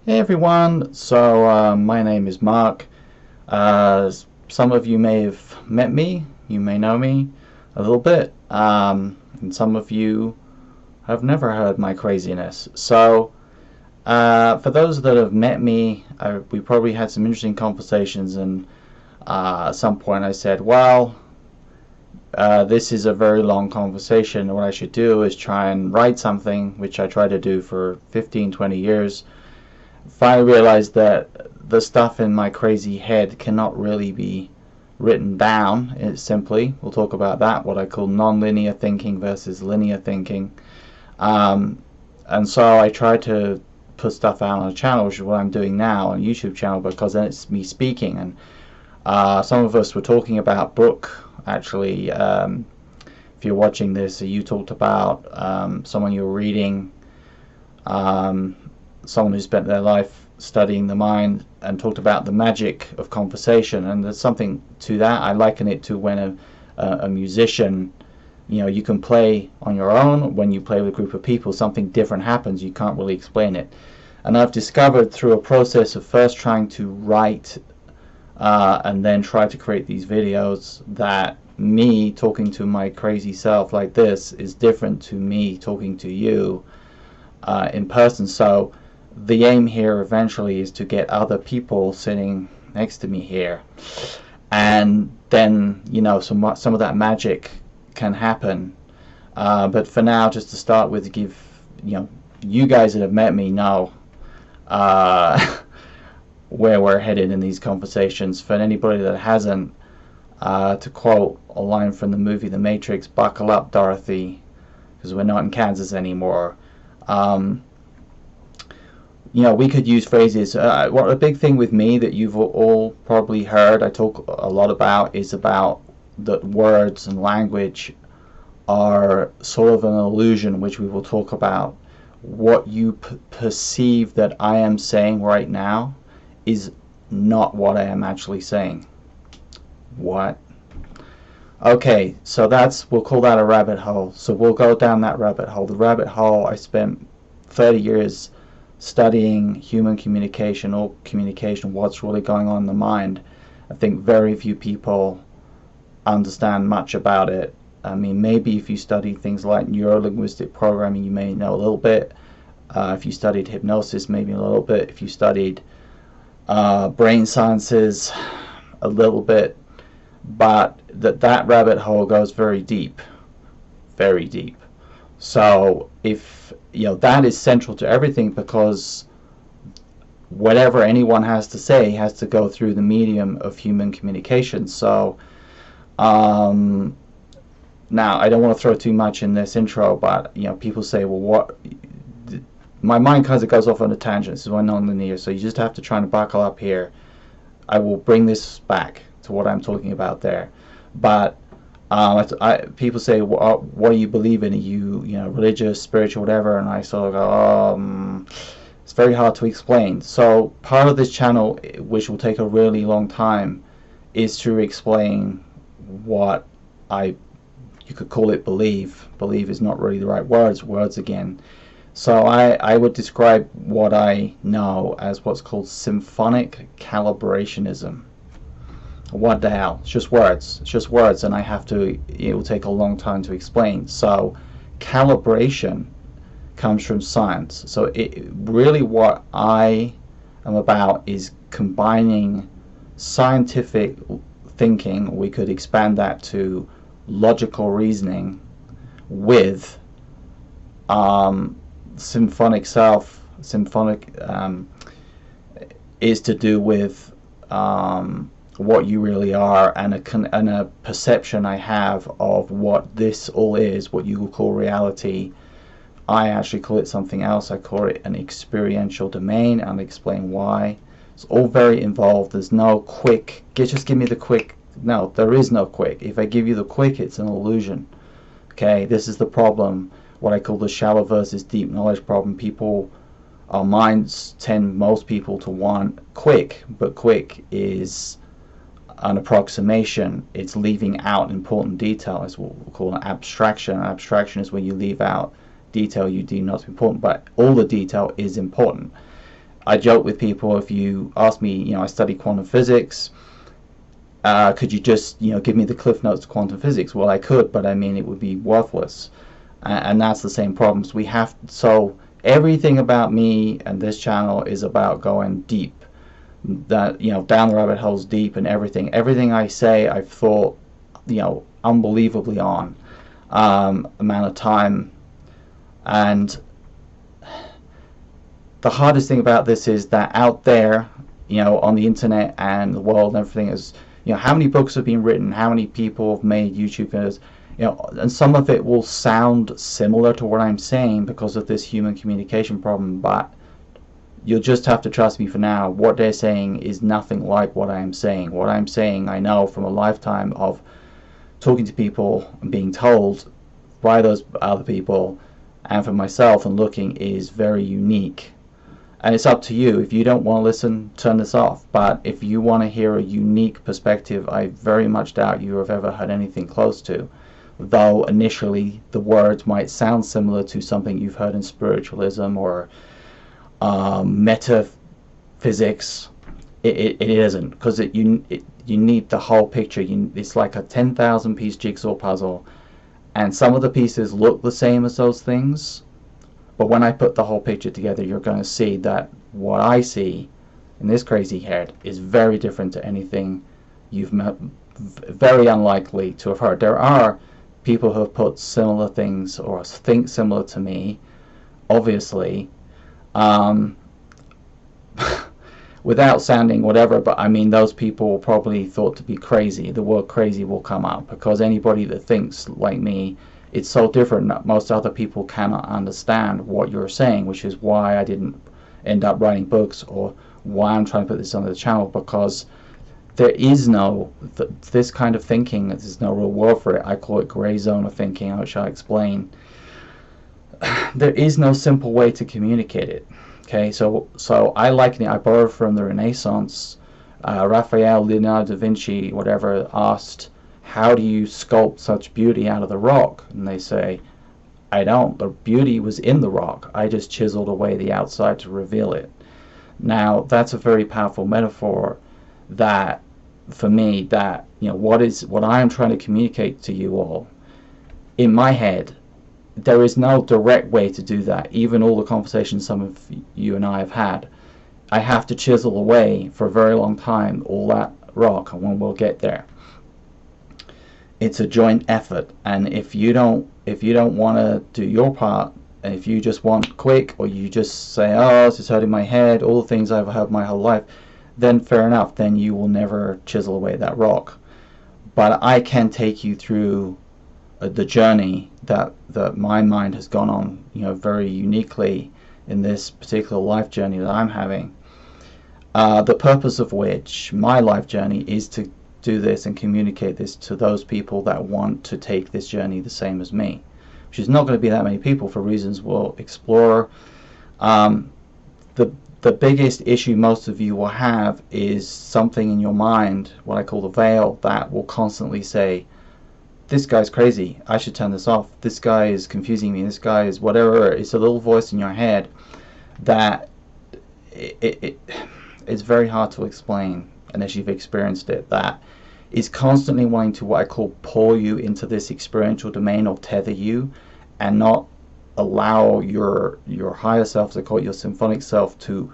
Hey everyone, my name is Mark. Uh, some of you may have met me, you may know me a little bit, and some of you have never heard my craziness. For those that have met me, we probably had some interesting conversations, and at some point I said, well, this is a very long conversation. What I should do is try and write something, which I try to do for 15, 20 years. Finally realized that the stuff in my crazy head cannot really be written down. It's simply, we'll talk about that, what I call non-linear thinking versus linear thinking. And so I try to put stuff out on a channel, which is what I'm doing now, on a YouTube channel, because then it's me speaking. And some of us were talking about Brooke, actually. If you're watching this, you talked about someone you were reading, someone who spent their life studying the mind, and talked about the magic of conversation. And there's something to that. I liken it to when a musician, you can play on your own. When you play with a group of people, something different happens. You can't really explain it. And I've discovered through a process of first trying to write and then try to create these videos that me talking to my crazy self like this is different to me talking to you in person. So the aim here eventually is to get other people sitting next to me here, and then some of that magic can happen. But for now, just to start with, to give you guys that have met me know where we're headed in these conversations. For anybody that hasn't, to quote a line from the movie The Matrix, buckle up, Dorothy, because we're not in Kansas anymore. We could use phrases. What a big thing with me that you've all probably heard I talk a lot about is about that words and language are sort of an illusion, which we will talk about. What you perceive that I am saying right now is not what I am actually saying. What? Okay, so we'll call that a rabbit hole. So we'll go down that rabbit hole. The rabbit hole, I spent 30 years studying human communication, or communication, what's really going on in the mind. I think very few people understand much about it. I mean, maybe if you study things like neuro-linguistic programming, you may know a little bit. If you studied hypnosis, maybe a little bit. If you studied brain sciences, a little bit. But that rabbit hole goes very deep, very deep. So if that is central to everything, because whatever anyone has to say has to go through the medium of human communication. So now I don't want to throw too much in this intro, but people say, well, what? My mind kind of goes off on a tangent. This is why non-linear. So you just have to try and buckle up here. I will bring this back to what I'm talking about there. But people say, what do you believe in? Are you religious, spiritual, whatever? And I sort of go, it's very hard to explain. So part of this channel, which will take a really long time, is to explain what you could call it believe. Believe is not really the right words again. So I would describe what I know as what's called symphonic calibrationism. What the hell? It's just words. It's just words, and it will take a long time to explain. So calibration comes from science. So really what I am about is combining scientific thinking, we could expand that to logical reasoning, with symphonic self. Symphonic is to do with what you really are, and a perception I have of what this all is, what you will call reality. I actually call it something else. I call it an experiential domain, and I'll explain why. It's all very involved. There's no quick, just give me the quick. No, there is no quick. If I give you the quick, it's an illusion. Okay, this is the problem, what I call the shallow versus deep knowledge problem. Our minds tend, most people, to want quick, but quick is an approximation. It's leaving out important detail. It's what we call an abstraction. An abstraction is when you leave out detail you deem not important, but all the detail is important. I joke with people, if you ask me, I study quantum physics, could you just, give me the cliff notes to quantum physics? Well, I could, but I mean, it would be worthless. And that's the same problems we have. So everything about me and this channel is about going deep, that, down the rabbit holes deep, and everything I say I've thought, unbelievably on, amount of time. And the hardest thing about this is that out there, on the internet and the world and everything is, how many books have been written, how many people have made YouTube videos, and some of it will sound similar to what I'm saying because of this human communication problem, but you'll just have to trust me for now. What they're saying is nothing like what I'm saying. What I'm saying, I know from a lifetime of talking to people and being told by those other people and for myself and looking, is very unique. And it's up to you. If you don't want to listen, turn this off. But if you want to hear a unique perspective, I very much doubt you have ever heard anything close to. Though initially the words might sound similar to something you've heard in spiritualism or metaphysics, it isn't, because you need the whole picture. It's like a 10,000 piece jigsaw puzzle, and some of the pieces look the same as those things, but when I put the whole picture together, you're going to see that what I see in this crazy head is very different to anything you've met, very unlikely to have heard. There are people who have put similar things or think similar to me, obviously, without sounding whatever, but I mean, those people probably thought to be crazy. The word crazy will come up because anybody that thinks like me, it's so different that most other people cannot understand what you're saying, which is why I didn't end up writing books, or why I'm trying to put this on the channel, because there is no, this kind of thinking, there's no real word for it. I call it gray zone of thinking, which I'll explain. There is no simple way to communicate it. Okay, so I liken it, I borrowed from the Renaissance. Raphael, Leonardo da Vinci, whatever, asked, how do you sculpt such beauty out of the rock? And they say, I don't. The beauty was in the rock. I just chiseled away the outside to reveal it. Now, that's a very powerful metaphor that, for me, that, what I am trying to communicate to you all, in my head, there is no direct way to do that. Even all the conversations some of you and I have had, I have to chisel away for a very long time all that rock, and when we'll get there, it's a joint effort. And if you don't want to do your part, and if you just want quick, or you just say, oh, this is hurting my head, all the things I've heard my whole life, then fair enough, then you will never chisel away that rock. But I can take you through the journey that my mind has gone on, very uniquely in this particular life journey that I'm having. The purpose of which, my life journey, is to do this and communicate this to those people that want to take this journey the same as me, which is not going to be that many people for reasons we'll explore. The biggest issue most of you will have is something in your mind, what I call the veil, that will constantly say, this guy's crazy, I should turn this off, this guy is confusing me, this guy is whatever. It's a little voice in your head that it's very hard to explain unless you've experienced it, that is constantly wanting to, what I call, pull you into this experiential domain, or tether you, and not allow your higher self, to call it your symphonic self, to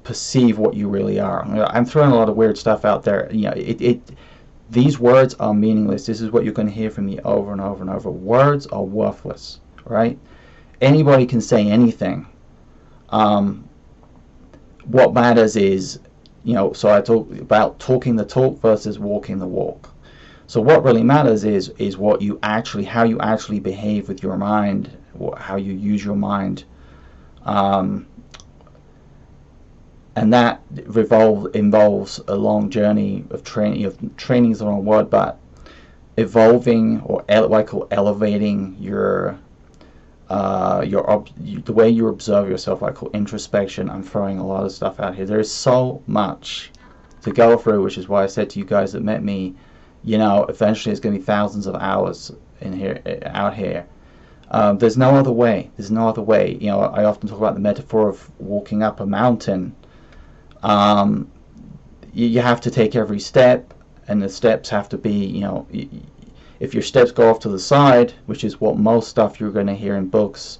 perceive what you really are. I'm throwing a lot of weird stuff out there. These words are meaningless. This is what you're going to hear from me over and over and over. Words are worthless, right? Anybody can say anything. What matters is, so I talk about talking the talk versus walking the walk. So what really matters is what you actually, how you actually behave with your mind, how you use your mind. And that involves a long journey of training. Training is the wrong word, but evolving, or what I call elevating the way you observe yourself. I call introspection. I'm throwing a lot of stuff out here. There is so much to go through, which is why I said to you guys that met me, eventually it's going to be thousands of hours out here. There's no other way. There's no other way. You know, I often talk about the metaphor of walking up a mountain. You have to take every step, and the steps have to be, you know, if your steps go off to the side, which is what most stuff you're going to hear in books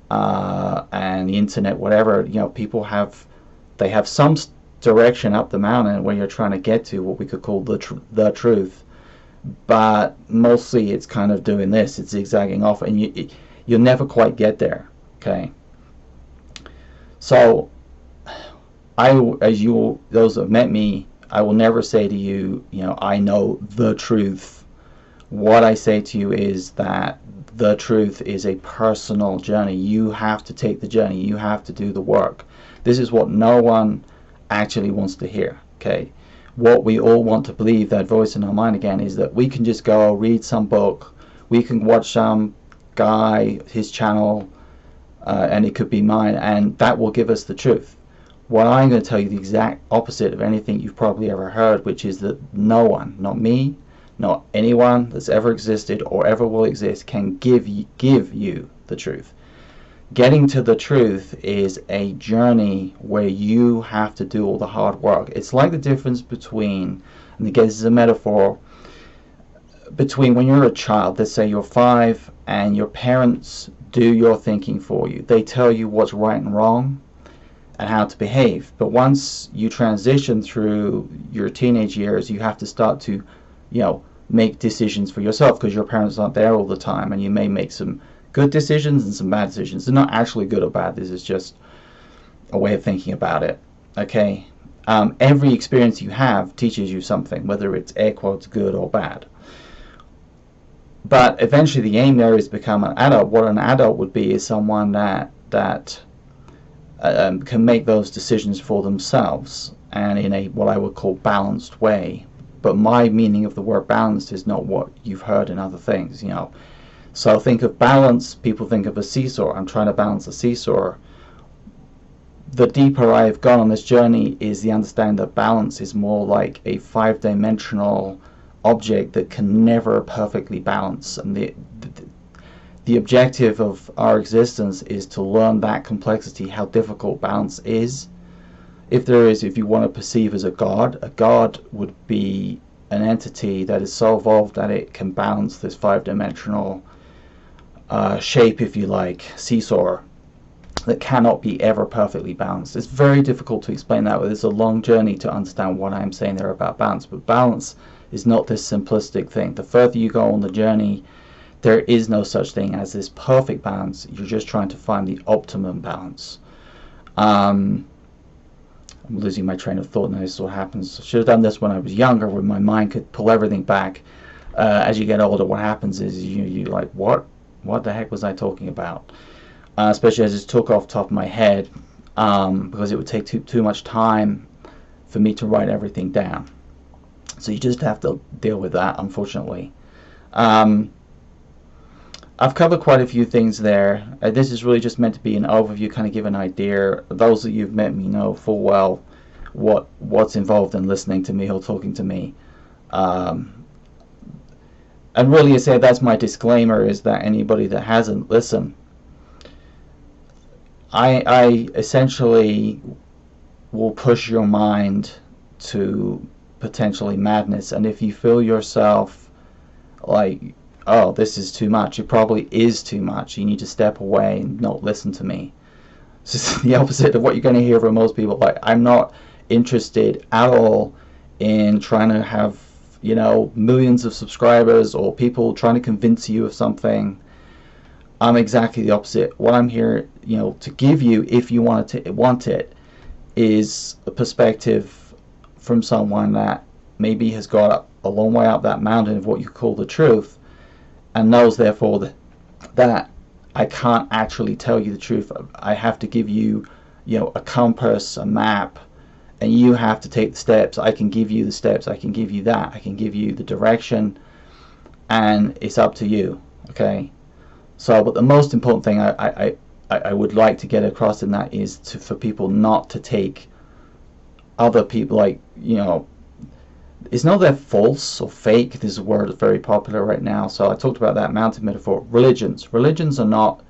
and the internet, whatever, you know, people have, they have some direction up the mountain where you're trying to get to what we could call the truth, but mostly it's kind of doing this, it's zigzagging off, and you'll never quite get there. Okay, so those that have met me, I will never say to you, you know, I know the truth. What I say to you is that the truth is a personal journey. You have to take the journey. You have to do the work. This is what no one actually wants to hear. Okay, what we all want to believe, that voice in our mind again, is that we can just go read some book, we can watch some guy, his channel, and it could be mine, and that will give us the truth. What I'm going to tell you the exact opposite of anything you've probably ever heard, which is that no one, not me, not anyone that's ever existed or ever will exist, can give you the truth. Getting to the truth is a journey where you have to do all the hard work. It's like the difference between, and again this is a metaphor, between when you're a child, let's say you're 5, and your parents do your thinking for you. They tell you what's right and wrong and how to behave. But once you transition through your teenage years, you have to start to, you know, make decisions for yourself, because your parents aren't there all the time, and you may make some good decisions and some bad decisions. They're not actually good or bad. This is just a way of thinking about it. Okay, every experience you have teaches you something, whether it's air quotes good or bad. But eventually, the aim there is to become an adult. What an adult would be is someone that can make those decisions for themselves, and in a what I would call balanced way. But my meaning of the word balanced is not what you've heard in other things, you know. So think of balance, people think of a seesaw. I'm trying to balance a seesaw. The deeper I've gone on this journey is the understanding that balance is more like a 5-dimensional object that can never perfectly balance. And the objective of our existence is to learn that complexity, how difficult balance is. If you want to perceive as a god would be an entity that is so evolved that it can balance this 5-dimensional shape, if you like, seesaw, that cannot be ever perfectly balanced. It's very difficult to explain that, but it's a long journey to understand what I'm saying there about balance. But balance is not this simplistic thing. The further you go on the journey, there is no such thing as this perfect balance. You're just trying to find the optimum balance. I'm losing my train of thought now. This is what happens. I should have done this when I was younger, where my mind could pull everything back. As you get older, what happens is you like, what the heck was I talking about? Especially as it took off the top of my head, because it would take too much time for me to write everything down. So you just have to deal with that, unfortunately. I've covered quite a few things there. This is really just meant to be an overview, kind of give an idea. Those of you who've met me know full well what's involved in listening to me or talking to me. And really, I say that's my disclaimer, is that anybody that hasn't listened, I essentially will push your mind to potentially madness. And if you feel yourself like, oh, this is too much, it probably is too much, you need to step away and not listen to me. This is the opposite of what you're going to hear from most people. Like, I'm not interested at all in trying to have, you know, millions of subscribers or people trying to convince you of something. I'm exactly the opposite. What I'm here, you know, to give you, if you want it, is a perspective from someone that maybe has got a long way up that mountain of what you call the truth, and knows therefore that I can't actually tell you the truth. I have to give you, you know, a compass, a map, and you have to take the steps. I can give you the steps, I can give you that, I can give you the direction, and it's up to you. Okay. So, but the most important thing I would like to get across in that is for people not to take other people, like, you know, it's not that false or fake. This word is very popular right now. So I talked about that mountain metaphor. Religions are not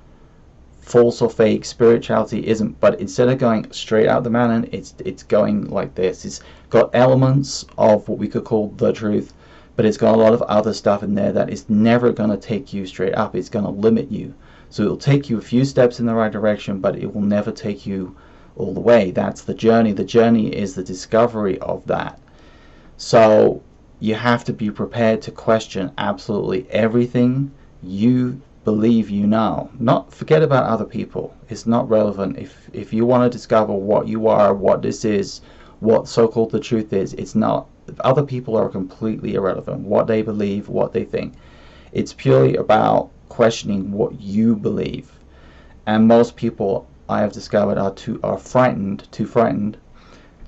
false or fake. Spirituality isn't. But instead of going straight out the mountain, it's going like this. It's got elements of what we could call the truth, but it's got a lot of other stuff in there that is never going to take you straight up. It's going to limit you. So it'll take you a few steps in the right direction, but it will never take you all the way. That's the journey. The journey is the discovery of that. So you have to be prepared to question absolutely everything you believe you know. Not forget about other people. It's not relevant. If you want to discover what you are, what this is, what so-called the truth is, it's not. Other people are completely irrelevant. What they believe, what they think. It's purely about questioning what you believe. And most people, I have discovered, are too frightened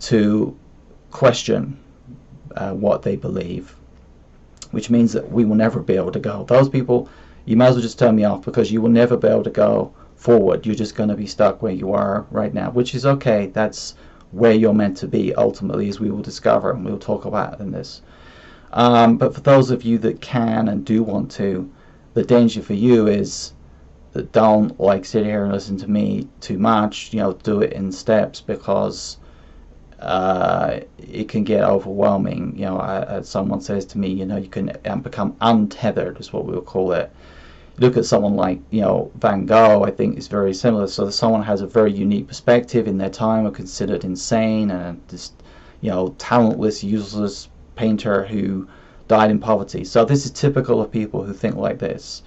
to question what they believe, which means that we will never be able to go. Those people, you might as well just turn me off, because you will never be able to go forward. You're just going to be stuck where you are right now, which is okay. That's where you're meant to be ultimately, as we will discover, and we'll talk about in this. But for those of you that can and do want to, the danger for you is that don't like sit here and listen to me too much. Do it in steps, because it can get overwhelming. Someone says to me, you can become untethered, is what we'll call it. Look at someone like Van Gogh. I think is very similar. So someone has a very unique perspective in their time, are considered insane and just talentless, useless painter who died in poverty. So this is typical of people who think like this.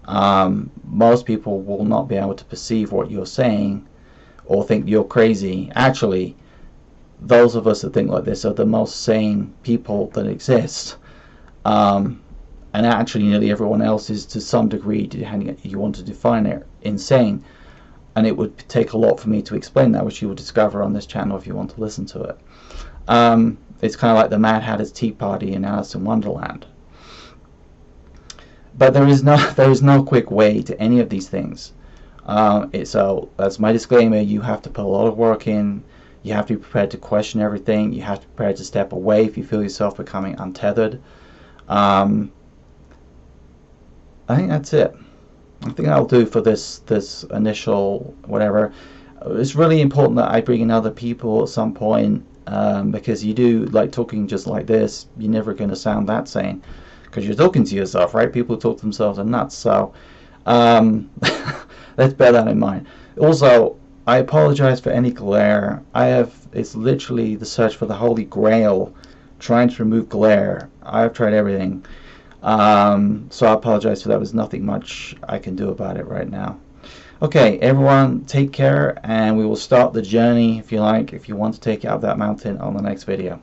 Most people will not be able to perceive what you're saying or think you're crazy. Actually, those of us that think like this are the most sane people that exist. And actually nearly everyone else is, to some degree, depending on you want to define it, insane. And it would take a lot for me to explain that, which you will discover on this channel if you want to listen to it. It's kind of like the Mad Hatter's Tea Party in Alice in Wonderland. But there is no quick way to any of these things. So that's my disclaimer. You have to put a lot of work in. You have to be prepared to question everything. You have to be prepared to step away if you feel yourself becoming untethered. I think that's it. I think I'll do for this initial whatever. It's really important that I bring in other people at some point, because you do like talking just like this. You're never going to sound that sane, because you're talking to yourself, right? People who talk to themselves are nuts. So let's bear that in mind. Also, I apologize for any glare. It's literally the search for the Holy Grail, trying to remove glare. I've tried everything. So I apologize for that. There's nothing much I can do about it right now. Okay, everyone, take care, and we will start the journey, if you like, if you want to take it up that mountain, on the next video.